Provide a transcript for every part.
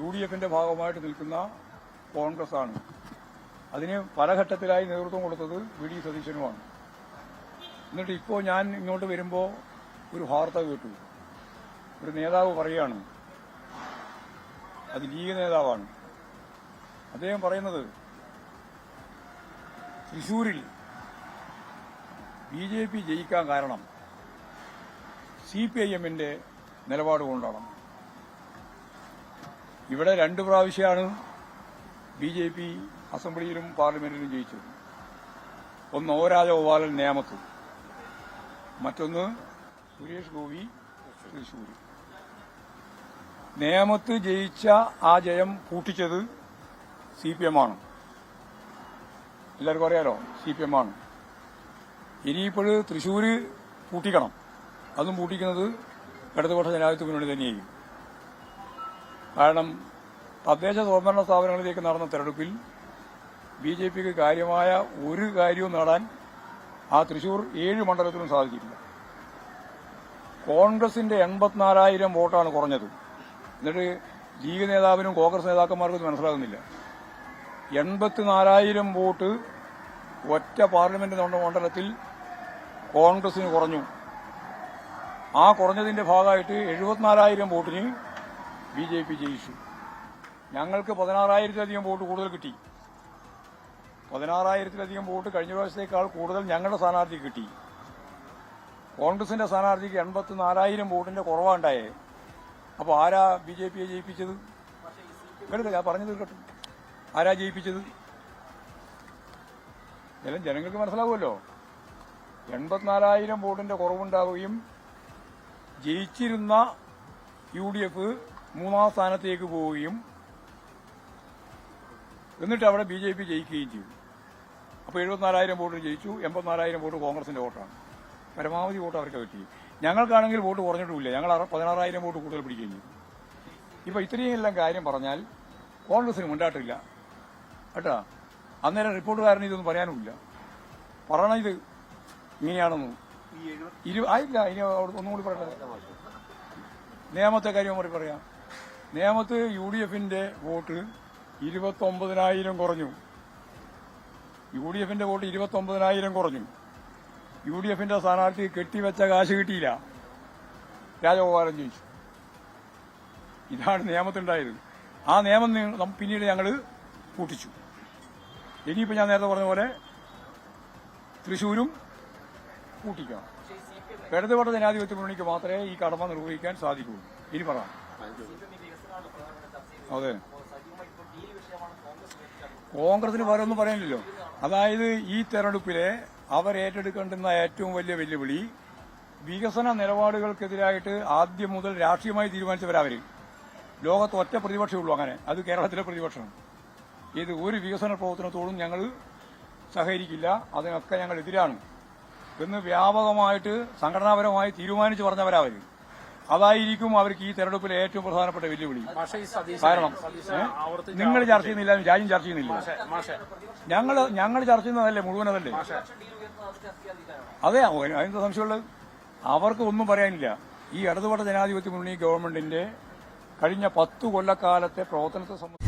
UDFന്റെ ഭാഗമായിട്ട് നിൽക്കുന്ന കോൺഗ്രസ്സാണ്. അതിന് പല ഘട്ടത്തിലായി നേതൃത്വം കൊടുത്തത് VD സതീശനുമാണ്. എന്നിട്ട് ഇപ്പോൾ ഞാൻ ഇങ്ങോട്ട് വരുമ്പോൾ ഒരു വാർത്ത കേട്ടു. ഒരു നേതാവ് പറയുകയാണ്, അത് ലീഗ് നേതാവാണ്. അദ്ദേഹം പറയുന്നത് തൃശൂരിൽ BJP ജയിക്കാൻ കാരണം CPIMന്റെ നിലപാട് കൊണ്ടാണ്. ഇവിടെ 2 പ്രാവശ്യമാണ് BJP അസംബ്ലിയിലും പാർലമെന്റിലും ജയിച്ചത്. ഒന്ന് O രാജഗോപാലൻ നേമത്ത്, മറ്റൊന്ന് സുരേഷ് ഗോപി തൃശൂർ. നേമത്ത് ജയിച്ച ആ ജയം പൂട്ടിച്ചത് CPM ആണ്. എല്ലാവർക്കും അറിയാലോ, CPM ആണ്. ഇനിയിപ്പോഴ് തൃശൂര് പൂട്ടിക്കണം. അതും പൂട്ടിക്കുന്നത് ഇടതുപക്ഷ ജനാധിപത്യ മുന്നണി തന്നെയായിരിക്കും. കാരണം തദ്ദേശ സ്വയംഭരണ സ്ഥാപനങ്ങളിലേക്ക് നടന്ന തെരഞ്ഞെടുപ്പിൽ BJPക്ക് കാര്യമായ ഒരു കാര്യവും നേടാൻ ആ തൃശൂർ 7 മണ്ഡലത്തിലും സാധിച്ചിട്ടില്ല. കോൺഗ്രസിന്റെ 84,000 വോട്ടാണ് കുറഞ്ഞത്. എന്നിട്ട് ലീഗ് നേതാവിനും കോൺഗ്രസ് നേതാക്കന്മാർക്കും മനസ്സിലാകുന്നില്ല. 84,000 വോട്ട് ഒറ്റ പാർലമെന്റ് മണ്ഡലത്തിൽ കോൺഗ്രസിന് കുറഞ്ഞു. ആ കുറഞ്ഞതിന്റെ ഭാഗമായിട്ട് 74,000 വോട്ടിന് BJP ജയിച്ചു. ഞങ്ങൾക്ക് 16,000-ലധികം വോട്ട് കൂടുതൽ കിട്ടി. 16,000-ലധികം വോട്ട് കഴിഞ്ഞ പ്രാവശ്യത്തേക്കാൾ കൂടുതൽ ഞങ്ങളുടെ സ്ഥാനാർത്ഥിക്ക് കിട്ടി. കോൺഗ്രസിന്റെ സ്ഥാനാർത്ഥിക്ക് 84,000 വോട്ടിന്റെ കുറവാണ്ടായേ. അപ്പോൾ ആരാ BJPയെ ജയിപ്പിച്ചത്? കേട്ടില്ല, ഞാൻ പറഞ്ഞു തീർക്കട്ടെ. ആരാ ജയിപ്പിച്ചത്? എല്ലാം ജനങ്ങൾക്ക് മനസ്സിലാവുമല്ലോ. 84,000 വോട്ടിന്റെ കുറവുണ്ടാവുകയും ജയിച്ചിരുന്ന UDF 3ാം സ്ഥാനത്തേക്ക് പോവുകയും എന്നിട്ട് അവിടെ BJP ജയിക്കുകയും ചെയ്തു. അപ്പോൾ 74,000 വോട്ട് ജയിച്ചു, 84,000 വോട്ട് കോൺഗ്രസിന്റെ വോട്ടാണ്. പരമാവധി വോട്ട് അവർക്ക് കിട്ടി. ഞങ്ങൾക്കാണെങ്കിൽ വോട്ട് കുറഞ്ഞിട്ടുമില്ല. ഞങ്ങൾ 16,000 വോട്ട് കൂടുതൽ പിടിക്കുകയും ചെയ്തു. ഇപ്പൊ ഇത്രയും എല്ലാം കാര്യം പറഞ്ഞാൽ കോൺഗ്രസിന് മുണ്ടാട്ടില്ല കേട്ടാ. അന്നേരം റിപ്പോർട്ടുകാരന് ഇതൊന്നും പറയാനുമില്ല. പറയണം ഇത് ഇങ്ങനെയാണെന്ന്. ആയില്ല, ഇനി ഒന്നും കൂടി പറയട്ടെ. നേമത്തെ കാര്യം കൂടി പറയാം. നേമത്ത് UDFന്റെ വോട്ട് 29,000 കുറഞ്ഞു. UDFന്റെ വോട്ട് 29,000 കുറഞ്ഞു. UDFന്റെ സ്ഥാനാർത്ഥി കെട്ടിവെച്ച കാശ് കിട്ടിയില്ല. രാജഗോപാലൻ ജയിച്ചു. ഇതാണ് നിയമത്തുണ്ടായത്. ആ നിയമം പിന്നീട് ഞങ്ങൾ കൂട്ടിച്ചു. ഇനിയിപ്പോൾ ഞാൻ നേരത്തെ പറഞ്ഞ പോലെ തൃശൂരും കൂട്ടിക്കണം. ഇടതുപക്ഷ ജനാധിപത്യ മുന്നണിക്ക് മാത്രമേ ഈ കടമ നിർവഹിക്കാൻ സാധിക്കുകയുള്ളൂ. ഇനി പറയാം. അതെ, കോൺഗ്രസിന് വേറെ ഒന്നും പറയാനില്ലല്ലോ. അതായത് ഈ തെരഞ്ഞെടുപ്പിലെ അവരേറ്റെടുക്കേണ്ടുന്ന ഏറ്റവും വലിയ വെല്ലുവിളി വികസന നിലപാടുകൾക്കെതിരായിട്ട് ആദ്യം മുതൽ രാഷ്ട്രീയമായി തീരുമാനിച്ചവരവര്. ലോകത്ത് ഒറ്റ പ്രതിപക്ഷമുള്ളൂ അങ്ങനെ, അത് കേരളത്തിലെ പ്രതിപക്ഷമാണ്. ഇത് ഒരു വികസന പ്രവർത്തനത്തോടും ഞങ്ങൾ സഹകരിക്കില്ല, അതിനൊക്കെ ഞങ്ങൾ എതിരാണ് എന്ന് വ്യാപകമായിട്ട് സംഘടനാപരമായി തീരുമാനിച്ചു പറഞ്ഞവരവര്. അതായിരിക്കും അവർക്ക് ഈ തെരഞ്ഞെടുപ്പിലെ ഏറ്റവും പ്രധാനപ്പെട്ട വെല്ലുവിളി. കാരണം നിങ്ങൾ ചർച്ച ചെയ്യുന്നില്ല, രാജ്യം ചർച്ച ചെയ്യുന്നില്ല. ഞങ്ങൾ ചർച്ച ചെയ്യുന്നതല്ലേ മുഴുവനതല്ലേ? അതെ, അതിന്റെ സംശയമുള്ളത്. അവർക്ക് ഒന്നും പറയാനില്ല. ഈ ഇടതുപക്ഷ ജനാധിപത്യ മുന്നണി ഗവൺമെന്റിന്റെ കഴിഞ്ഞ 10 കൊല്ലക്കാലത്തെ പ്രവർത്തനത്തെ സംബന്ധിച്ച്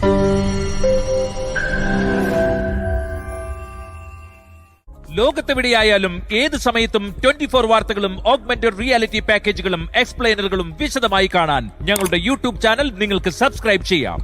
ലോകത്തെവിടെയായാലും ഏത് സമയത്തും 24 വാർത്തകളും ഓഗ്മെന്റഡ് റിയാലിറ്റി പാക്കേജുകളും എക്സ്പ്ലെയിനറുകളും വിശദമായി കാണാൻ ഞങ്ങളുടെ YouTube ചാനൽ നിങ്ങൾക്ക് സബ്സ്ക്രൈബ് ചെയ്യാം.